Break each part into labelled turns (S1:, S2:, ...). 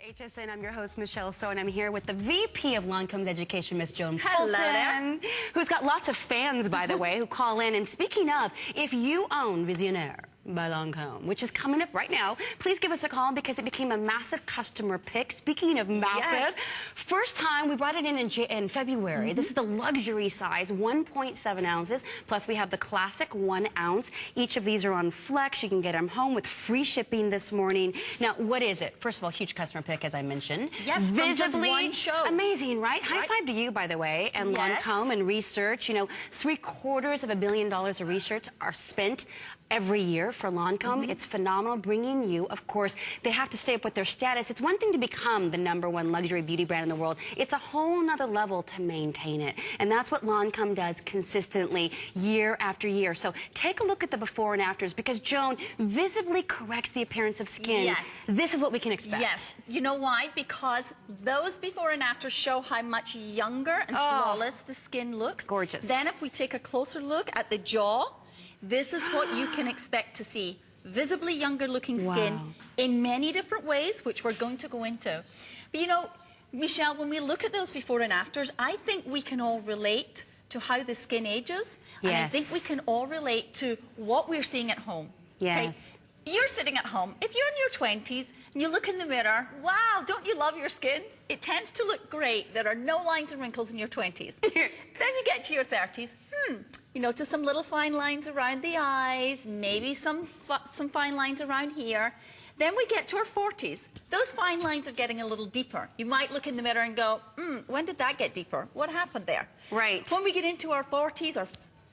S1: HSN, I'm your host, Michelle So, and I'm here with the VP of Lancome's Education, Miss Joan
S2: Hello
S1: Fulton,
S2: there.
S1: who's got lots of fans, by the way, who call in. And speaking of, if you own Visionaire by Lancome, which is coming up right now, please give us a call because it became a massive customer pick. Speaking of massive, first time we brought it in February. This is the luxury size, 1.7 ounces, plus we have the classic 1 ounce. Each of these are on flex. You can get them home with free shipping this morning. Now, what is it? First of all, huge customer pick, as I mentioned.
S2: Yes,
S1: visibly
S2: from just one show.
S1: Amazing, right? High five to you, by the way, and Lancome and research. You know, $750 million of research are spent every year for Lancome. It's phenomenal, bringing you, of course, they have to stay up with their status. It's one thing to become the #1 luxury beauty brand in the world. It's a whole nother level to maintain it. And that's what Lancome does consistently year after year. So take a look at the before and afters because Joan visibly corrects the appearance of skin.
S2: Yes.
S1: This is what we can expect.
S2: Yes. You know why? Because those before and afters show how much younger and flawless the skin looks.
S1: Gorgeous.
S2: Then if we take a closer look at the jaw, this is what you can expect to see. Visibly younger looking skin in many different ways, which we're going to go into. But you know, Michelle, when we look at those before and afters, I think we can all relate to how the skin ages.
S1: Yes.
S2: And I think we can all relate to what we're seeing at home.
S1: Yes.
S2: Okay? You're sitting at home. If you're in your 20s and you look in the mirror, wow, don't you love your skin? It tends to look great. There are no lines and wrinkles in your 20s. Then you get to your 30s. You notice some little fine lines around the eyes, maybe some fine lines around here. Then we get to our 40s. Those fine lines are getting a little deeper. You might look in the mirror and go, when did that get deeper? What happened there?
S1: Right.
S2: When we get into our 40s, or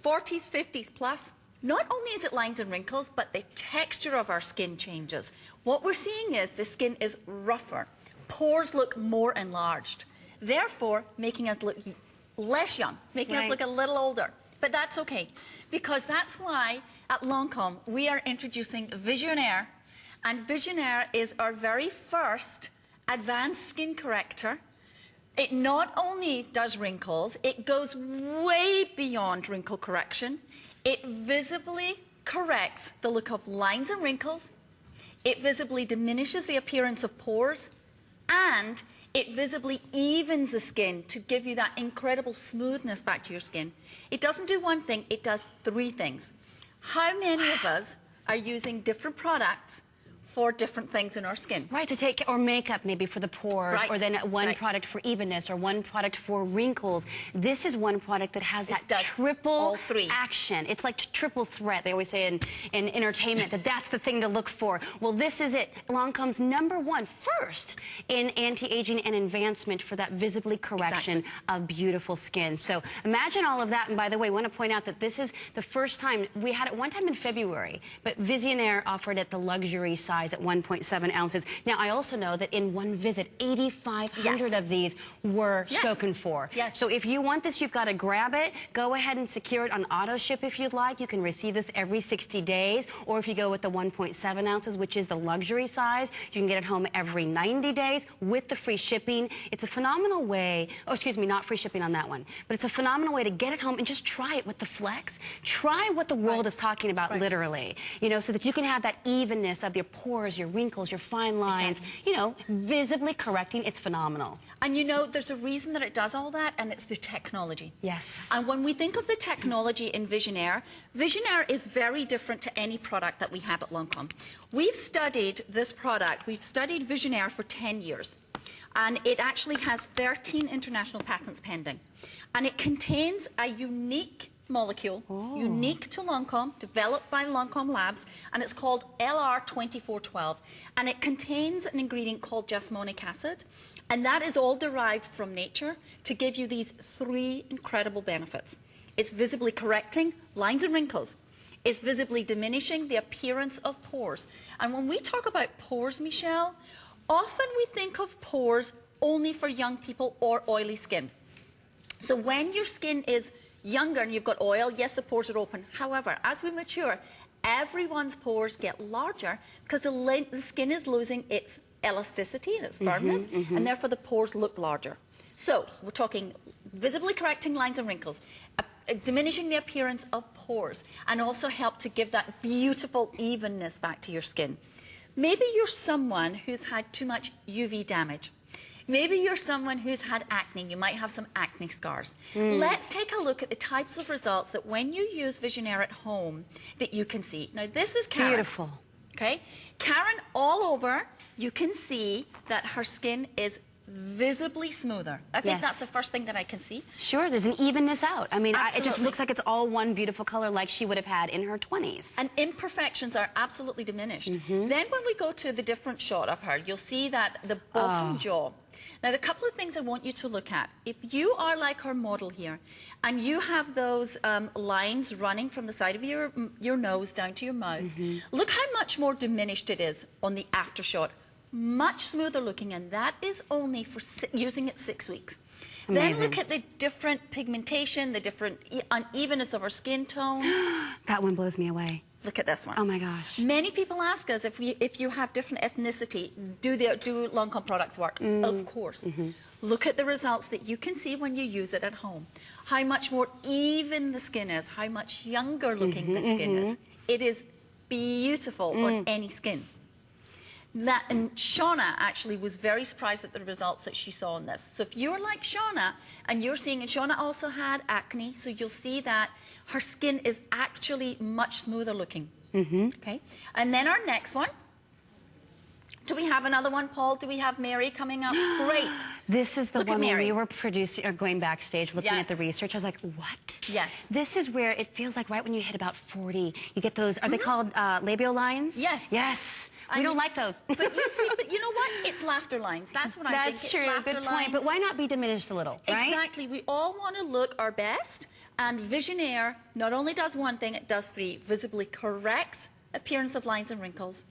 S2: 40s, 50s plus, not only is it lines and wrinkles, but the texture of our skin changes. What we're seeing is the skin is rougher. Pores look more enlarged, therefore making us look less young, making us look a little older. But that's okay, because that's why at Lancome we are introducing Visionaire. And Visionaire is our very first advanced skin corrector. It not only does wrinkles, it goes way beyond wrinkle correction. It visibly corrects the look of lines and wrinkles. It visibly diminishes the appearance of pores. And it visibly evens the skin to give you that incredible smoothness back to your skin. It doesn't do one thing, it does 3 things. How many of us are using different products for different things in our skin?
S1: Right, to take, or makeup maybe for the pores, or then one product for evenness, or one product for wrinkles. This is one product that has that triple action. It's like triple threat. They always say in entertainment that that's the thing to look for. Well, this is it. Lancome's #1 first in anti-aging and advancement for that visibly correction of beautiful skin. So imagine all of that. And by the way, I want to point out that this is the first time, we had it one time in February, but Visionaire offered it the luxury size at 1.7 ounces. Now, I also know that in one visit, 8,500 of these were spoken for. So if you want this, you've got to grab it. Go ahead and secure it on auto ship if you'd like. You can receive this every 60 days. Or if you go with the 1.7 ounces, which is the luxury size, you can get it home every 90 days with the free shipping. It's a phenomenal way, oh, excuse me, not free shipping on that one, but it's a phenomenal way to get it home and just try it with the flex. Try what the world is talking about literally, you know, so that you can have that evenness of your pores, your wrinkles, your fine lines, you know, visibly correcting. It's phenomenal.
S2: And you know, there's a reason that it does all that, and it's the technology.
S1: Yes.
S2: And when we think of the technology in Visionaire, Visionaire is very different to any product that we have at Lancome. We've studied this product, we've studied Visionaire for 10 years. And it actually has 13 international patents pending. And it contains a unique molecule, unique to Lancome, developed by Lancome Labs, and it's called LR2412. And it contains an ingredient called jasmonic acid, and that is all derived from nature to give you these 3 incredible benefits. It's visibly correcting lines and wrinkles. It's visibly diminishing the appearance of pores. And when we talk about pores, Michelle, often we think of pores only for young people or oily skin. So when your skin is younger and you've got oil, yes, the pores are open. However, as we mature, everyone's pores get larger because the skin is losing its elasticity and its firmness, and therefore the pores look larger. So we're talking visibly correcting lines and wrinkles, diminishing the appearance of pores, and also help to give that beautiful evenness back to your skin. Maybe you're someone who's had too much UV damage. Maybe you're someone who's had acne. You might have some acne scars. Let's take a look at the types of results that when you use Visionaire at home that you can see. Now, this is Karen.
S1: Beautiful.
S2: Okay? Karen, all over, you can see that her skin is visibly smoother. I think that's the first thing that I can see.
S1: Sure, there's an evenness out. I mean, it just looks like it's all one beautiful color like she would have had in her 20s.
S2: And imperfections are absolutely diminished. Then when we go to the different shot of her, you'll see that the bottom jaw. Now, the couple of things I want you to look at. If you are like her model here, and you have those lines running from the side of your nose down to your mouth, look how much more diminished it is on the after shot. Much smoother looking, and that is only for using it 6 weeks. Amazing. Then look at the different pigmentation, the different unevenness of her skin tone.
S1: That one blows me away.
S2: Look at this one.
S1: Oh my gosh.
S2: Many people ask us if you have different ethnicity, do Lancome products work? Of course. Look at the results that you can see when you use it at home. How much more even the skin is, how much younger looking the skin is. It is beautiful on any skin. And Shauna actually was very surprised at the results that she saw on this. So if you're like Shauna, and you're seeing, and Shauna also had acne, so you'll see that her skin is actually much smoother looking. Okay, and then our next one. Do we have another one, Paul? Do we have Mary coming up? Great.
S1: This is the one when we were producing or going backstage looking at the research. I was like, what?
S2: Yes.
S1: This is where it feels like right when you hit about 40, you get those, are they called labial lines?
S2: Yes.
S1: Yes. We don't like those.
S2: But you see, but you know what? It's laughter lines. That's what I think.
S1: That's true. Good point. But why not be diminished a little, right?
S2: Exactly. We all want to look our best. And Visionaire not only does one thing, it does three. Visibly corrects appearance of lines and wrinkles,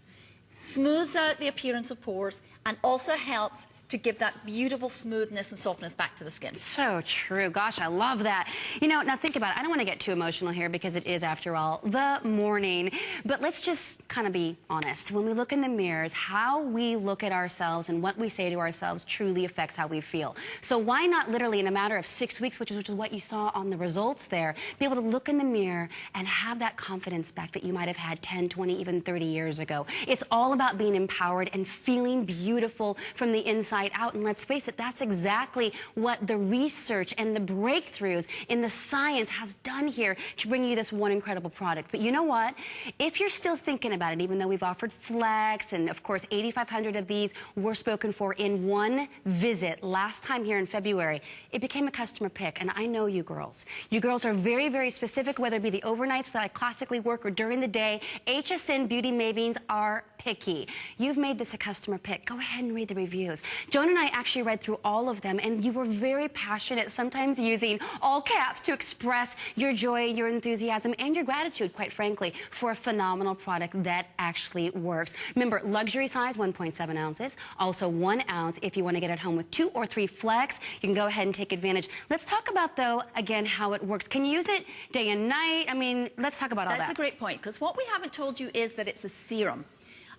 S2: smooths out the appearance of pores, and also helps to give that beautiful smoothness and softness back to the skin.
S1: So true. Gosh, I love that. You know, now think about it. I don't want to get too emotional here because it is, after all, the morning. But let's just kind of be honest. When we look in the mirrors, how we look at ourselves and what we say to ourselves truly affects how we feel. So why not literally in a matter of 6 weeks, which is what you saw on the results there, be able to look in the mirror and have that confidence back that you might have had 10, 20, even 30 years ago. It's all about being empowered and feeling beautiful from the inside out. And let's face it, that's exactly what the research and the breakthroughs in the science has done here to bring you this one incredible product. But you know what? If you're still thinking about it, even though we've offered flex, and of course 8,500 of these were spoken for in one visit last time here in February, it became a customer pick. And I know you girls. You girls are very, very specific, whether it be the overnights that I classically work or during the day. HSN Beauty Mavens are picky. You've made this a customer pick. Go ahead and read the reviews. Joan and I actually read through all of them, and you were very passionate, sometimes using all caps to express your joy, your enthusiasm, and your gratitude, quite frankly, for a phenomenal product that actually works. Remember, luxury size, 1.7 ounces. Also 1 ounce if you want to get it home with 2 or 3 flex. You can go ahead and take advantage. Let's talk about, though, again, how it works. Can you use it day and night? I mean, let's talk about all that.
S2: That's a great point, because what we haven't told you is that it's a serum.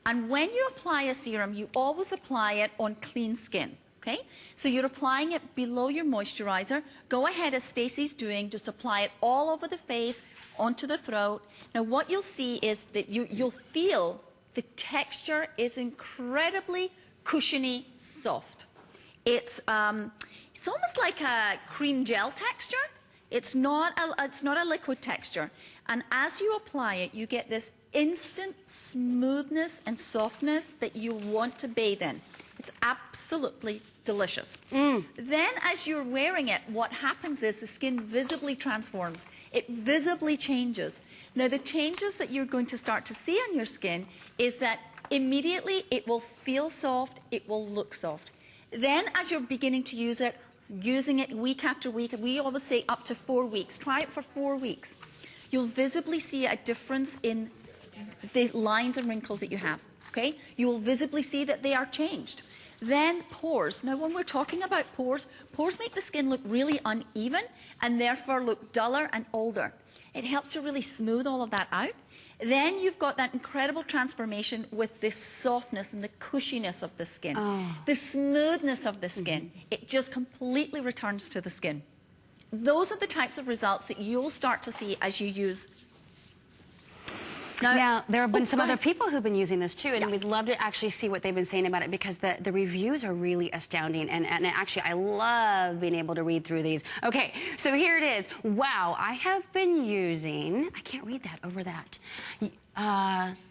S2: And when you apply a serum, you always apply it on clean skin, okay? So you're applying it below your moisturizer. Go ahead, as Stacey's doing, just apply it all over the face, onto the throat. Now, what you'll see is that you'll feel the texture is incredibly cushiony, soft. It's almost like a cream gel texture. It's not a liquid texture. And as you apply it, you get this instant smoothness and softness that you want to bathe in. It's absolutely delicious. Then as you're wearing it, what happens is the skin visibly transforms. It visibly changes. Now, the changes that you're going to start to see on your skin is that immediately it will feel soft, it will look soft. Then as you're beginning to use it, using it week after week, we always say up to 4 weeks. Try it for 4 weeks. You'll visibly see a difference in the lines and wrinkles that you have, okay? You will visibly see that they are changed. Then pores. Now, when we're talking about pores, pores make the skin look really uneven and therefore look duller and older. It helps to really smooth all of that out. Then you've got that incredible transformation with this softness and the cushiness of the skin, the smoothness of the skin. It just completely returns to the skin. Those are the types of results that you'll start to see as you use.
S1: Now, there have been some other people who've been using this too, and we'd love to actually see what they've been saying about it, because the reviews are really astounding, and actually I love being able to read through these. Okay, so here it is. Wow, I have been using, I can't read that over that.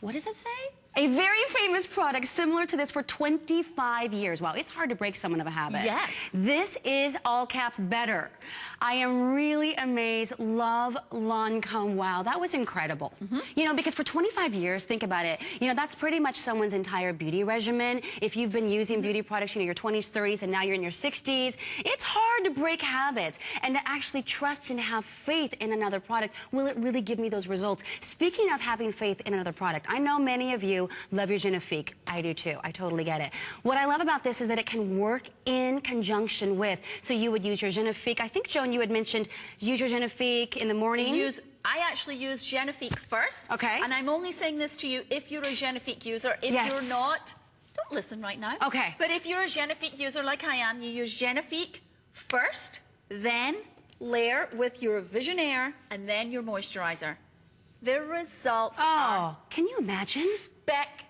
S1: What does it say? A very famous product similar to this for 25 years. Wow, it's hard to break someone of a habit.
S2: Yes.
S1: This is all caps better. I am really amazed. Love Lancome. Wow, that was incredible. You know, because for 25 years, think about it. You know, that's pretty much someone's entire beauty regimen. If you've been using beauty products, you know, your 20s, 30s, and now you're in your 60s, it's hard to break habits and to actually trust and have faith in another product. Will it really give me those results? Speaking of having faith in another product, I know many of you love your Genifique. I do too. I totally get it. What I love about this is that it can work in conjunction with. So you would use your Genifique. I think, Joan, you had mentioned use your Genifique in the morning.
S2: I actually use Genifique first.
S1: Okay.
S2: And I'm only saying this to you if you're a Genifique user. If you're not, don't listen right now.
S1: Okay.
S2: But if you're a Genifique user like I am, you use Genifique first, then layer with your Visionaire, and then your moisturizer. The results are...
S1: can you imagine?
S2: Spectacular.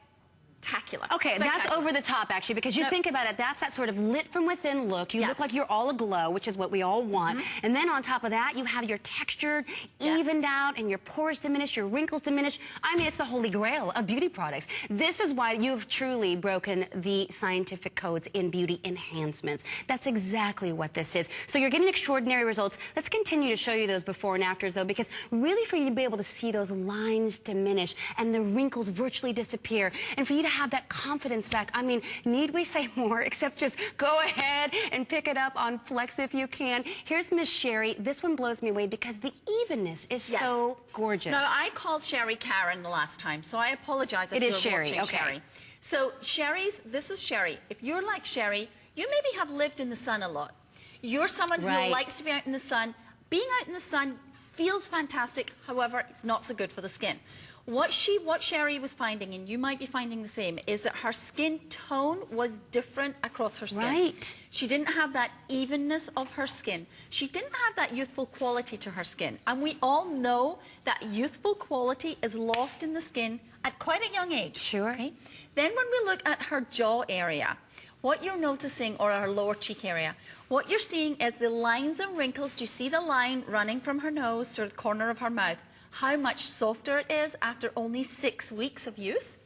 S1: Okay, that's over the top, actually, because you think about it, that's that sort of lit from within look. You look like you're all aglow, which is what we all want. And then on top of that, you have your texture evened out, and your pores diminished, your wrinkles diminished. I mean, it's the holy grail of beauty products. This is why you've truly broken the scientific codes in beauty enhancements. That's exactly what this is. So you're getting extraordinary results. Let's continue to show you those before and afters, though, because really for you to be able to see those lines diminish and the wrinkles virtually disappear, and for you to have that confidence back. I mean, need we say more except just go ahead and pick it up on Flex if you can. Here's Miss Sherry. This one blows me away because the evenness is so gorgeous.
S2: Now, I called Sherry Karen the last time, so I apologize if you're watching Sherry. So this is Sherry. If you're like Sherry, you maybe have lived in the sun a lot. You're someone who likes to be out in the sun. Being out in the sun feels fantastic. However, it's not so good for the skin. What Sherry was finding, and you might be finding the same, is that her skin tone was different across her skin. She didn't have that evenness of her skin. She didn't have that youthful quality to her skin. And we all know that youthful quality is lost in the skin at quite a young age. Okay? Then when we look at her jaw area, what you're noticing, or her lower cheek area, what you're seeing is the lines and wrinkles. Do you see the line running from her nose to the corner of her mouth? How much softer it is after only 6 weeks of use.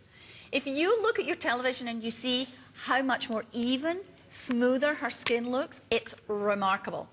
S2: If you look at your television and you see how much more even, smoother her skin looks, it's remarkable.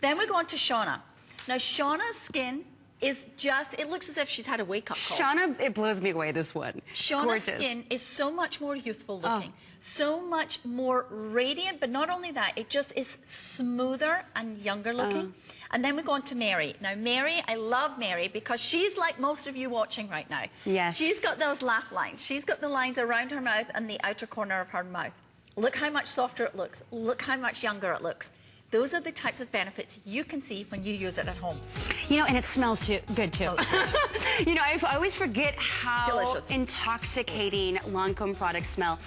S2: Then we go on to Shauna. Now, Shauna's skin is just, it looks as if she's had a wake-up call.
S1: Shauna, it blows me away, this one.
S2: Shauna's skin is so much more youthful looking, so much more radiant, but not only that, it just is smoother and younger looking. And then we go on to Mary. Now, Mary, I love Mary because she's like most of you watching right now.
S1: Yes.
S2: She's got those laugh lines. She's got the lines around her mouth and the outer corner of her mouth. Look how much softer it looks. Look how much younger it looks. Those are the types of benefits you can see when you use it at home.
S1: You know, and it smells good too. You know, I always forget how intoxicating Lancome products smell.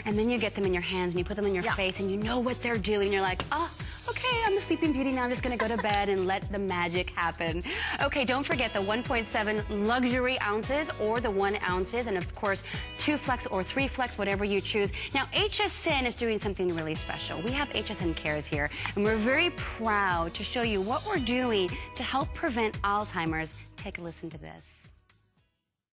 S1: And then you get them in your hands and you put them in your face and you know what they're doing. You're like, oh, okay, I'm the Sleeping Beauty now. I'm just going to go to bed and let the magic happen. Okay, don't forget the 1.7 luxury ounces or the 1 ounces, and of course 2 flex or 3 flex, whatever you choose. Now, HSN is doing something really special. We have HSN Cares here, and we're very proud to show you what we're doing to help prevent Alzheimer's. Take a listen to this.